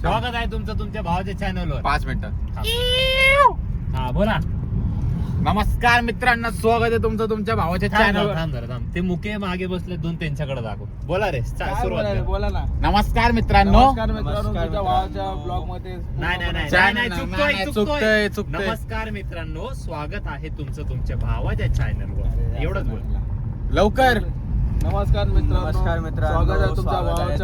स्वागत आहे तुमचं तुमच्या भावाच्या चॅनलवर. 5 मिनिटं. हा बोला. नमस्कार मित्रांनो, स्वागत आहे तुमचं तुमच्या भावाच्या चॅनलवर. थांब ते मुके मागे बसले दोन, त्यांच्याकडे दाखव. बोला रे, सुरुवात कर. बोला ना. नमस्कार मित्रांनो. नमस्कार मित्रांनो, तुमच्या भावाच्या ब्लॉग मध्ये नाही, चुकतोय. चुकतोय. नमस्कार मित्रांनो, स्वागत आहे तुमचं तुमच्या भावाच्या चॅनलवर. एवढंच बोल लवकर. नमस्कार मित्रांनो, स्वागत आहे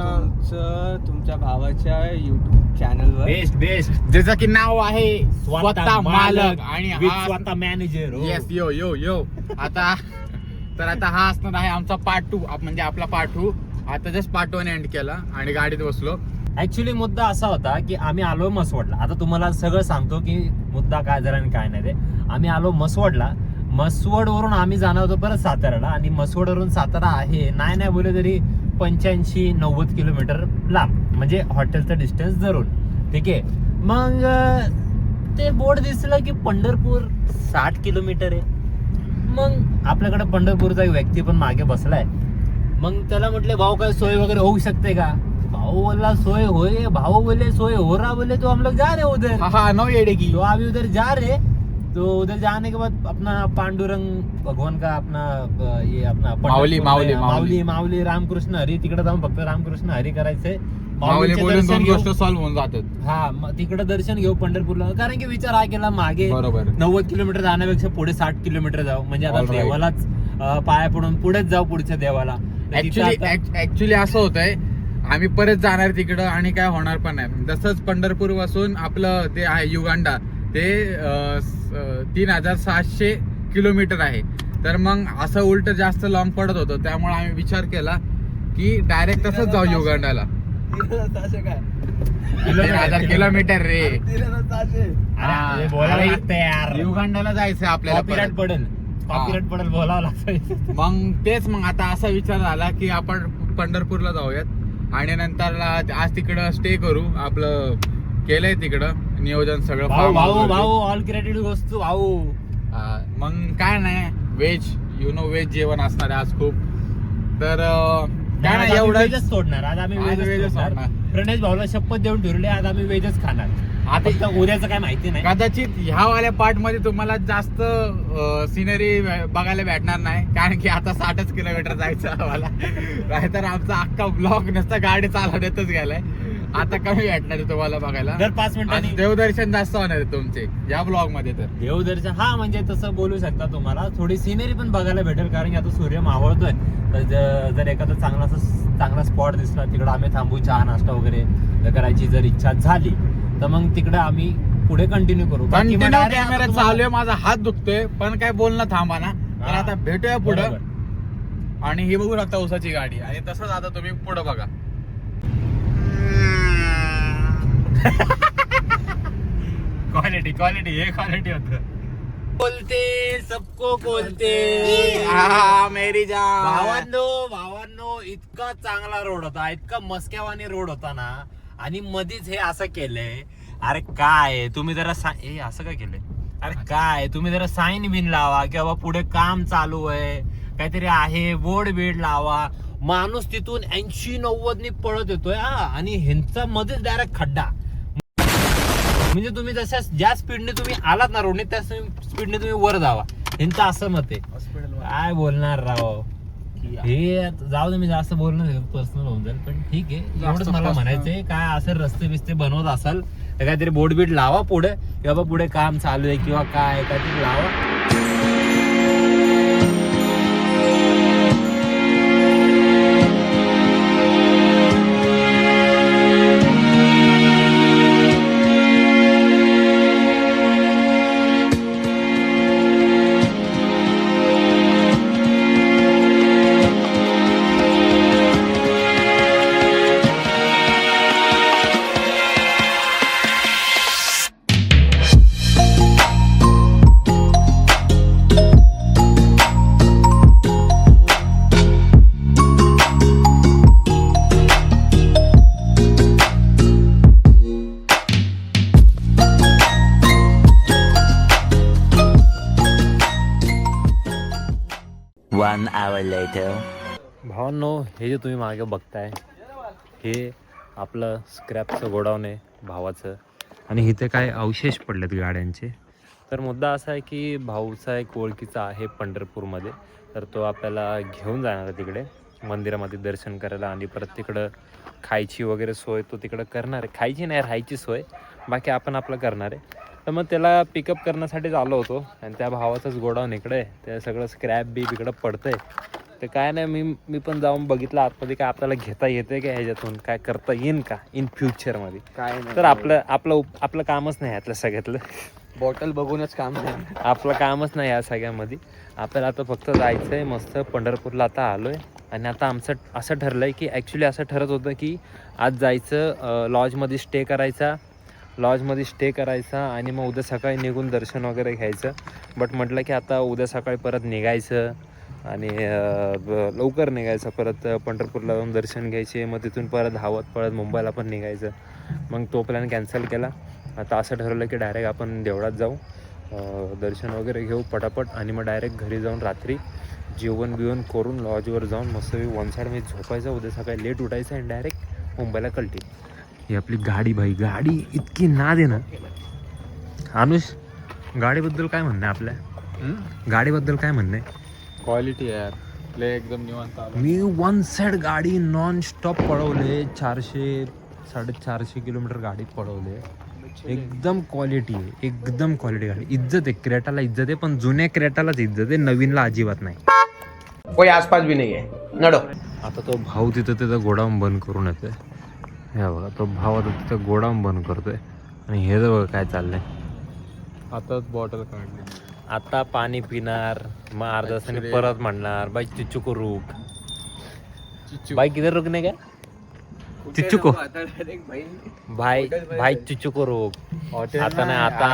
तुमच्या भावाच्या युट्यूब चॅनलवर. बेस्ट ज्याचं की नाव आहे स्वतः मालक आणि स्वतः मॅनेजर. येस यो आता हा असणार आहे आमचा पार्ट 2. म्हणजे आपला पार्ट 2 आता जस्ट पार्ट 1 एंड केला आणि गाडीत बसलो. ऍक्च्युली मुद्दा असा होता की आम्ही आलो मसवडला. आता तुम्हाला सगळं सांगतो की मुद्दा काय झाला आणि काय नाही ते. आम्ही आलो मसवडला. मसवडवरून आम्ही जाणार होतो परत साताऱ्याला, आणि मसवडवरून सातारा आहे नाही बोले तरी 85-90 किलोमीटर लांब, म्हणजे हॉटेलचं डिस्टन्स धरून. ठीक आहे. मग ते बोर्ड दिसलं की पंढरपूर 60 किलोमीटर आहे. मग आपल्याकडे पंढरपूरचा एक व्यक्ती पण मागे बसलाय. मग त्याला म्हटले, भाऊ काय सोय वगैरे होऊ शकते का? भाऊ बोला सोय होय. भाऊ बोले सोय हो रहा, बोले तो हम लोग जा रहे उधर. हाँ नो येडेगी. तो अभी उधर जा रहे, तो उधर जाने के बाद अपना पांडुरंग भगवान का अपना ये अपना माऊली रामकृष्ण हरी, तिकडे जाऊन फक्त रामकृष्ण हरी करायचंय. माऊली बोलून 2 गोष्ट सॉल्व्ह होऊन जातात. हा, तिकडे दर्शन घेऊ पंढरपूरला. कारण की विचार हा केला मागे बरोबर 90 किलोमीटर जाण्यापेक्षा पुढे 60 किलोमीटर जाऊ, म्हणजे आता देवालाच पाया पडून पुढेच जाऊ पुढच्या देवाला. ऍक्च्युली असं होतंय, आम्ही परत जाणार तिकडं आणि काय होणार पण नाही. जसंच पंढरपूर पासून आपलं ते आहे युगांडा, ते 3700 किलोमीटर आहे. तर मग असं उलट जास्त लॉंग पडत होतं, त्यामुळे आम्ही विचार केला की डायरेक्ट तसंच जाऊ युगांडाला. 3000 किलोमीटर रे. बोलावं लागतं यार, युगांडाला जायचंय आपल्याला. कॉपीराइट पडेल बोलावं लागतं. मग आता असा विचार झाला की आपण पंढरपूरला जाऊयात आणि नंतर आज तिकडं स्टे करू. आपलं केलंय तिकडं नियोजन सगळं. भाऊ ऑल क्रेडिट वस्तू भाऊ. मग काय नाही, व्हेज व्हेज जेवण असणार आहे आज खूप. तर काय नाही, एवढंच सोडणार आज आम्ही. व्हेजच सोडणार. प्रणेश भाऊला शपथ देऊन ठरवले, आज आम्ही व्हेजच खाणार. आता उद्याचं काय माहिती नाही. कदाचित ह्या वाल्या पार्ट मध्ये तुम्हाला जास्त सिनरी बघायला भेटणार नाही, कारण की आता 60 किलोमीटर जायचं आम्हाला. नाहीतर आमचा अख्खा ब्लॉग नसता गाडी चालवण्यातच गेलाय. आता कमी भेटणार आहे तुम्हाला बघायला. दर 5 मिनिटांनी देवदर्शन जास्त होणार आहे तुमचे या ब्लॉग मध्ये. तर देवदर्शन हा म्हणजे तसं बोलू शकता. तुम्हाला थोडी सिनरी पण बघायला भेटेल, कारण की आता सूर्य मावळतोय. तर जर एखादा चांगला स्पॉट दिसला तिकडे आम्ही थांबू, चहा नाश्ता वगैरे करायची जर इच्छा झाली तर मग तिकडे आम्ही पुढे कंटिन्यू करू. कॅमेरा चालू आहे, माझा हात दुखतोय पण काय बोलणं थांबा ना. तर आता भेटूया पुढं. आणि ही बघू शकता उसाची गाडी, आणि तसंच आता तुम्ही पुढे बघा. क्वालिटी हे क्वालिटी होत. बोलते सबको बोलते. मेरी जान. भावांनो इतका चांगला रोड होता, इतका मस्क्यावानी रोड होता ना, आणि मधीच हे असं केलंय. अरे काय तुम्ही जरा असं काय केलंय? अरे काय तुम्ही जरा साईन बिन लावा की बाबा पुढे काम चालू आहे, काहीतरी आहे, बोर्ड बीड लावा. माणूस तिथून 80-90 पळत येतोय आणि ह्यांचा मध्येच डायरेक्ट खड्डा. म्हणजे तुम्ही ज्या स्पीडने तुम्ही आलात ना रोडने, त्या स्पीडने तुम्ही वर जावा. ह्यांचं असं मत आहे. काय बोलणार राव, हे जाऊ दे, मी जास्त बोलणं पर्सनल होऊन जाईल, पण ठीक आहे. एवढंच मला म्हणायचंय. काय असेल रस्ते बिस्ते बनवत असाल तर काहीतरी बोर्ड बीड लावा पुढे, किंवा पुढे काम चालू आहे किंवा काय काहीतरी लावा. One hour later. भावांनो, हे जे तुम्ही मागे बघताय हे आपलं स्क्रॅपचं गोडाऊन आहे भावाचं. आणि इथे काय अवशेष पडलेत गाड्यांचे. तर मुद्दा असा आहे की भाऊचा एक ओळखीचा आहे पंढरपूरमध्ये, तर तो आपल्याला घेऊन जाणार आहे तिकडे मंदिरामध्ये दर्शन करायला. आणि परत तिकडं खायची वगैरे सोय तो तिकडं करणार आहे. खायची नाही, राहायची सोय बाकी आपण आपलं करणार आहे. तर मग त्याला पिकअप करण्यासाठीच आलो होतो. आणि त्या भावाचंच गोडाऊन इकडे आहे. ते सगळं स्क्रॅप बी इकडं पडतं आहे. तर काय नाही, मी पण जाऊन बघितलं आतमध्ये काय आपल्याला घेता येते का, ह्याच्यातून काय करता येईन का इन फ्युचरमध्ये. काय नाही, तर आपलं कामच नाही यातलं सगळ्यातलं. बॉटल बघूनच काम नाही. आपलं कामच नाही या सगळ्यामध्ये. आपल्याला आता फक्त जायचं आहे मस्त पंढरपूरला. आता आलो आहे. आणि आता आमचं असं ठरलं आहे की ॲक्च्युली असं ठरत होतं की आज जायचं लॉजमध्ये स्टे करायचा आणि मग उद्या सकाळी निघून दर्शन वगैरे घ्यायचं. बट म्हटलं की आता उद्या सकाळी परत निघायचं आणि लवकर निघायचं, परत पंढरपूरला जाऊन दर्शन घ्यायचे, मग तिथून परत धावत परत मुंबईला पण निघायचं. मग तो प्लॅन कॅन्सल केला. आता असं ठरवलं की डायरेक्ट आपण देवळात जाऊ, दर्शन वगैरे घेऊ पटापट आणि मग डायरेक्ट घरी जाऊन रात्री जेवण बिवण करून लॉजवर जाऊन मस्त वन साईडमध्ये झोपायचं. उद्या सकाळी लेट उठायचं आणि डायरेक्ट मुंबईला कल्टी. ही आपली गाडी भाई, गाडी इतकी नाद आहे ना. अनुष, गाडीबद्दल काय म्हणणं आहे आपल्या? गाडीबद्दल काय म्हणणं आहे? क्वालिटी आहे यार, प्ले एकदम निवांत आला. मी वन साईड गाडी नॉन स्टॉप पळवले, 400-450 किलोमीटर गाडी पळवले. एकदम क्वालिटी आहे, एकदम क्वालिटी गाडी. इज्जत आहे, क्रेटाला इज्जत आहे, पण जुन्या क्रेटालाच इज्जत आहे, नवीनला अजिबात नाही. कोई आसपास भी नहीं है, नडो. आता तो भाऊ तिथं गोडाऊन बंद करून येतोय. हे बघा, तो भाव आता तिथं गोडाऊन बंद करतोय. आणि हे बघा काय चाललंय. आताच बॉटल काढली. आता पाणी पिणार, मग अर्धा तासाने परत म्हणणार बाई चिच्चू को रुक. बाई किधर रुकने का? चिच्चू को भाई चिच्चू को रोक. आता नाही, आता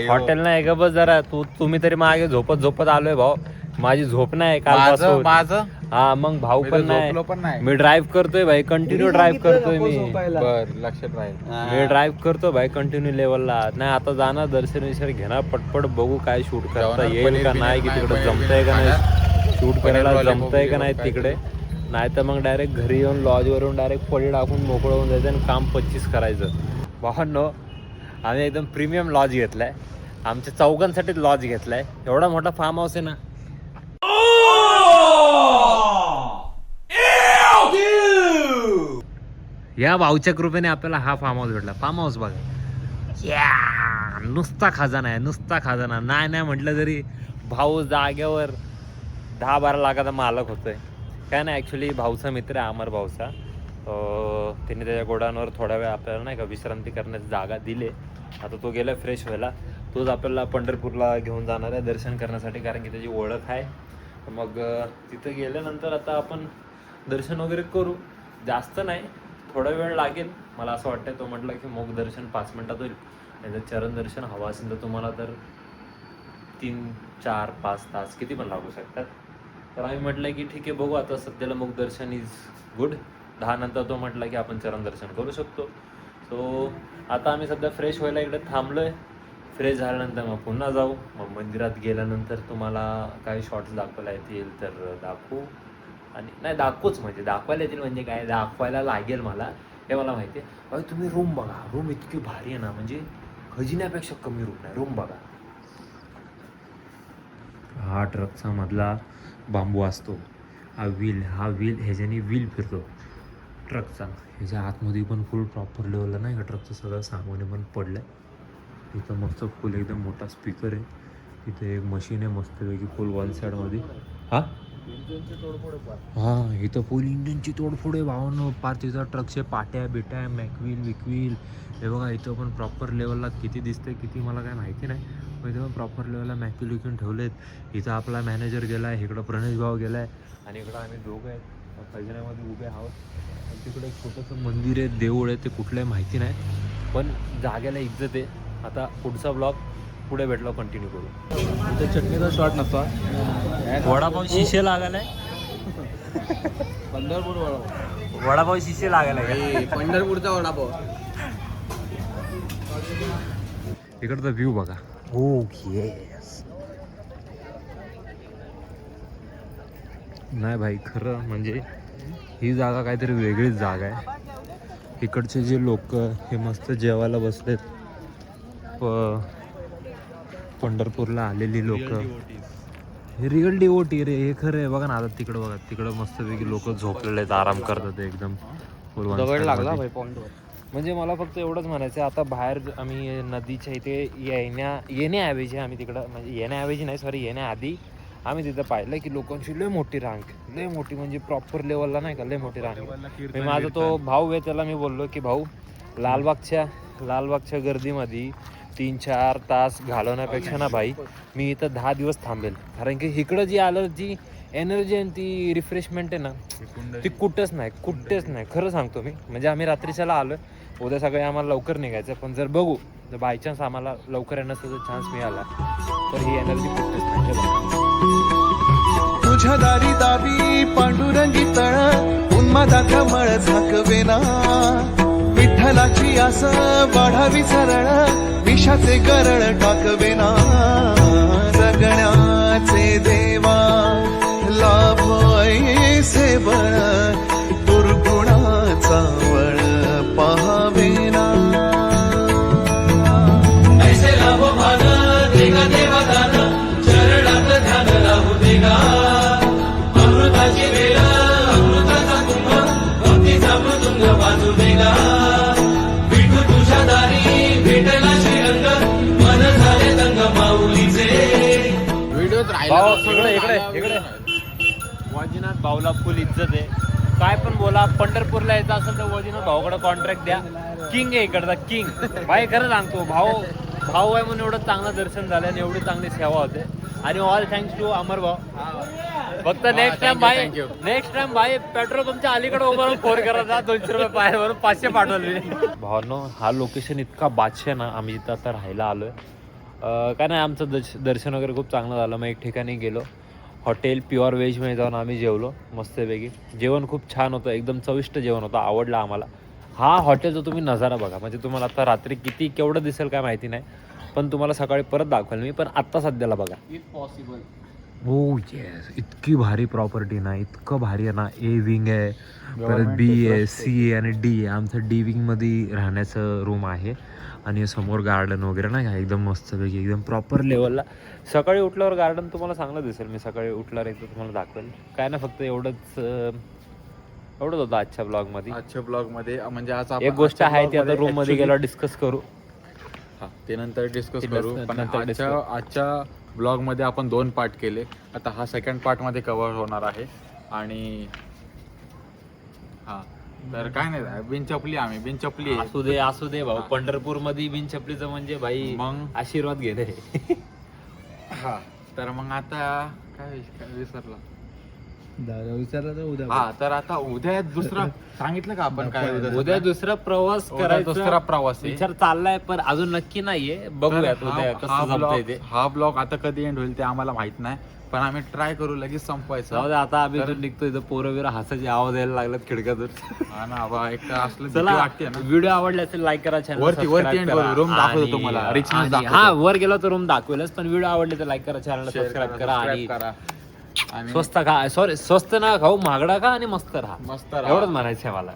हॉटेल नाही का, बस जरा तुम्ही तरी मागे झोपत आलोय भाऊ. माझी झोप नाही कालपासून. माझं हा मग भाऊ पण पण नाही. मी ड्राईव्ह करतोय भाई, कंटिन्यू ड्राईव्ह करतोय मी. बर, लक्षात राहील. मी ड्राईव्ह करतो भाई कंटिन्यू लेवलला. नाही आता जाणार दर्शन विषय घेणार पटपट, बघू काय शूट करता येईल का नाही, की तिकडे जमतंय का नाही, शूट करायला जमतंय का नाही तिकडे. नाही तर मग डायरेक्ट घरी येऊन लॉजवरून डायरेक्ट पडी टाकून मोकळं होऊन जायचं आणि काम 25 करायचं. भावांनो, आम्ही एकदम प्रीमियम लॉज घेतलाय, आमच्या चौघांसाठीच लॉज घेतलाय. एवढा मोठा फार्म हाऊस आहे ना. या भाऊच्या कृपेने आपल्याला हा फार्म हाऊस भेटला. फार्म हाऊस बघा, या नुसता खजाना आहे, नुसता खजाना. नाही म्हटलं तरी भाऊ जागेवर 10-12 लाखाचा मालक होतोय. काय नाही, ॲक्च्युली भाऊचा मित्र आहे अमर भाऊचा. त्यांनी त्याच्या गोडाऊनवर थोडा वेळ आपल्याला नाही का विश्रांती करण्याची जागा दिली. आता तो गेला फ्रेश व्हायला. तोच आपल्याला पंढरपूरला घेऊन जाणार आहे दर्शन करण्यासाठी, कारण की त्याची ओळख आहे. मग तिथं गेल्यानंतर आता आपण दर्शन वगैरे करू. जास्त नाही, थोडा वेळ लागेल मला असं वाटतं. तो म्हटलं की मोग दर्शन 5 मिनिटात होईल. नाही तर चरण दर्शन हवं असेल तर तुम्हाला तर 3-4-5 तास किती पण लागू शकतात. तर आम्ही म्हटलं की ठीक आहे, बघू आता सध्याला मुख दर्शन इज गुड. 10 नंतर तो म्हटला की आपण चरण दर्शन करू शकतो. सो आता आम्ही सध्या फ्रेश व्हायला इकडे थांबलोय. फ्रेश झाल्यानंतर मग पुन्हा जाऊ. मग मंदिरात गेल्यानंतर तुम्हाला काही शॉर्ट्स दाखवायला येतील तर दाखवू. आणि नाही दाखवूच, म्हणजे दाखवायला येतील म्हणजे काय, दाखवायला लागेल मला, हे मला माहिती आहे. बाई तुम्ही रूम बघा, रूम इतकी भारी आहे ना, म्हणजे खजिन्यापेक्षा कमी रूम नाही. रूम बघा. हा ट्रकचा मधला बांबू असतो, हा व्हील ह्याच्याने व्हील फिरतो ट्रकचा. ह्याच्या आतमध्ये पण फुल प्रॉपर लेवलला नाही का ट्रकचं सगळं सामान पण पडलं आहे. इथं मस्त फुल एकदम मोठा स्पीकर आहे. इथे एक मशीन आहे मस्तपैकी फुल वन साईडमध्ये. इथं फुल इंजिनची तोडफोड आहे भावांनो. पार तिथं ट्रकचे पाट्या बिट्या विकवील हे बघा. इथं पण प्रॉपर लेवलला किती दिसतंय किती मला काय माहिती नाही, पण इथं पण प्रॉपर लेवलला विकून ठेवलेत. इथं आपला मॅनेजर गेला आहे, इकडं प्रणेश भाऊ गेला आहे आणि इकडं आम्ही दोघं आहेत खजिन्यामध्ये उभे आहोत. आणि तिकडे एक छोटंसं मंदिर आहे, देऊळ आहे, ते कुठलंही माहिती नाही, पण जागेला इज्जत आहे. आता पुढचा ब्लॉग पुढे भेटलो कंटिन्यू करू. इथे चटणीचा शॉट नसतो. वडापाव शिशे लागायलाय. पंढरपूर वडापाव शिशे लागायलाय. पंढरपूरचा वडापाव. इकडचा व्ह्यू बघा. हो येस. नाही भाई, खरं म्हणजे ही जागा काहीतरी वेगळीच जागा आहे. इकडचे जे लोक हे मस्त जेवायला बसलेत. पंढरपूरला आलेली लोक, रिअल डिवोटी रे, हे खरं आहे. बघा ना आता तिकडं बघा, तिकडं मस्तपैकी लोक झोपलेले आहेत, आराम करतात एकदम. दगड लागला भाई पॉइंटवर. म्हणजे मला फक्त एवढंच म्हणायचं, आता बाहेर आम्ही नदीच्या इथे येण्याऐवजी आम्ही तिकडं, म्हणजे येण्याऐवजी नाही सॉरी, येण्याआधी आम्ही तिथं पाहिलं की लोकांची लय मोठी रांग, लय मोठी म्हणजे प्रॉपर लेवलला नाही का, लय मोठी रांग. मी माझा तो भाऊ आहे त्याला मी बोललो की भाऊ, लालबागच्या गर्दीमध्ये 3-4 तास घालवण्यापेक्षा ना भाई मी इथं 10 दिवस थांबेल. कारण की इकडं जी आलं जी एनर्जी आणि ती रिफ्रेशमेंट आहे ना, ती कुठंच नाही खरं सांगतो मी. म्हणजे आम्ही रात्रीच्याला आलो, उद्या सकाळी आम्हाला लवकर निघायचं, पण जर बघू जर बाय चान्स आम्हाला लवकर येण्याचा जर चान्स मिळाला तर ही एनर्जी कुठेच नाही. तुझ्या दारी दावी पांडुरंगी तळ उन्मादाचा मळ झाकवेना, विठ्ठलाची आस वाढावी सरळ विषाचे गरळ टाकवेना, जगण्याचे देवा लाभ ऐसे बळ दुर्गुणाचा वळ पाहावेना. ऐसे लाभ भान देगा देवा दान चरणात ध्यान राहू देगा, अमृताची वेळ अमृताचा कुंभ भक्तीचा मृदुंग वाजू देगा, विठू तुझ्या दारी भेटला श्रीरंग मन झाले दंग माऊलीचे. व्हिडिओत भाऊ राहिला इकडे वैजनाथ भाऊला फुल इज्जत आहे. काय पण बोला, पंढरपूरला यायचं असेल तर वैजनाथ भाऊकडे कॉन्ट्रॅक्ट द्या. किंग आहे इकडचा किंग. भाई खरं सांगतो, भाऊ आहे म्हणून एवढं चांगलं दर्शन झालं आणि एवढी चांगली सेवा होते. आणि ऑल थँक्स टू अमर भाऊ. फक्त नेक्स्ट टाइम भाई पेट्रोल पंपच्या अलीकडे उभं राहून फोन करायचा, 200 रुपये पायावरून 500 पाठवले. भावनो हा लोकेशन इतका बादशाह ना, आम्ही इथं आता राहायला आलोय. काय नाही, आमचं दर्शन वगैरे खूप चांगलं झालं. मग एक ठिकाणी गेलो, हॉटेल प्युअर व्हेजमध्ये जाऊन आम्ही जेवलो मस्तपैकी. जेवण खूप छान होतं, एकदम चविष्ट जेवण होतं, आवडलं आम्हाला. हा हॉटेलचा तुम्ही नजारा बघा, म्हणजे तुम्हाला आता रात्री केवढं दिसेल काय माहिती नाही, पण तुम्हाला सकाळी परत दाखवेल मी. पण आत्ता सध्याला बघा, इफ पॉसिबल. हो येस, इतकी भारी प्रॉपर्टी ना, इतकं भारी आहे ना. ए विंग आहे, परत बी आहे, सी आहे आणि डी आहे. आमचं डी विंगमध्ये राहण्याचं रूम आहे आणि समोर गार्डन वगैरे नाही का, एकदम मस्तपैकी एकदम प्रॉपर लेवलला. सकाळी उठल्यावर गार्डन तुम्हाला चांगलं दिसेल. मी सकाळी उठल्यावर एकदा तुम्हाला दाखवेल. काय ना, फक्त एवढंच होतं आजच्या ब्लॉगमध्ये. आजच्या ब्लॉग मध्ये म्हणजे आज आपण एक गोष्ट आहे ती आता रूम मध्ये actually- गेल्यावर डिस्कस करू. हा, ते नंतर डिस्कस ते करू. पण नंतर आजच्या ब्लॉग मध्ये आपण 2 पार्ट केले. आता हा सेकंड पार्ट मध्ये कव्हर होणार आहे. आणि हा तर काय नाही, बिनचपली आहे. असू दे भाऊ, पंढरपूर मध्ये बिन चपलीचं म्हणजे भाई मग आशीर्वाद गेले. हा तर मग आता काय विसरला. विचारलं तर उद्या. हा तर आता उद्या दुसरा सांगितलं का आपण काय उद्या दुसरा प्रवास करायचा, दुसरा प्रवास आहे. विचार चाललाय, पण अजून नक्की नाहीये. बघूयात उद्या कसं जमतंय ते. हा ब्लॉग आता कधी एंड होईल ते आम्हाला माहित नाही, पण आम्ही ट्राय करू लगेच संपवायचं. जाऊ दे, आता आम्ही इथून निघतो. इथं पोरं बिरं हसायचे आवाज यायला लागलात खिडक्यातून. हा ना बा, एक तर असलं भीती चला, वाटते ना. व्हिडिओ आवडले असेल लाईक करा, चॅनल वरती end करू. Room दाखवतो तुम्हाला. Richness दाखवतो. हा वर गेलो तर रूम दाखवेलच, पण व्हिडिओ आवडले तर लाईक करा, चॅनल Share सबस्क्राईब करा आणि करा. आणि स्वस्त खा, सॉरी स्वस्त ना खाऊ, महागडा खा आणि मस्त राहा. मस्त राहा. एवढंच म्हणायचं आहे मला.